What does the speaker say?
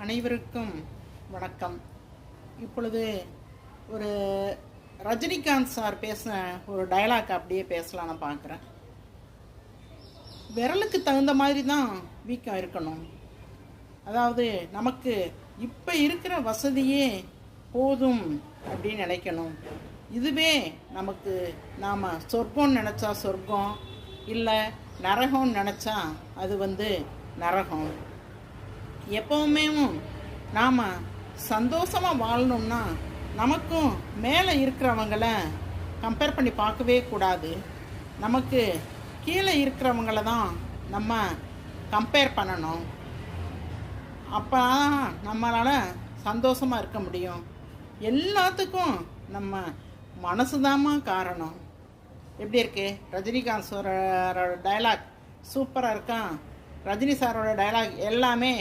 அனைவருக்கும் வணக்கம். இப்பொழுது ஒரு ரஜினிகாந்த் சார் பேசின ஒரு டயலாக் அப்படியே பேசலான்னு பார்க்குறேன். விரலுக்கு தகுந்த மாதிரி தான் வீக்கம் இருக்கணும். அதாவது நமக்கு இப்போ இருக்கிற வசதியே போதும் அப்படின்னு நினைக்கணும். இதுவே நமக்கு நாம் சொர்க்கம்னு நினச்சா சொர்க்கம், இல்லை நரகம்னு நினச்சா அது நரகம். எப்போவுமே நாம் சந்தோஷமாக வாழணும்னா நமக்கும் மேலே இருக்கிறவங்கள கம்பேர் பண்ணி பார்க்கவே கூடாது. நமக்கு கீழே இருக்கிறவங்கள தான் நம்ம கம்பேர் பண்ணணும். அப்போ நம்மளால் சந்தோஷமாக இருக்க முடியும். எல்லாத்துக்கும் நம்ம மனசு தாம்மா காரணம். எப்படி இருக்கு? ரஜினிகாந்த் சாரோட டைலாக் சூப்பராக இருக்கான். ரஜினி சாரோட டைலாக் எல்லாமே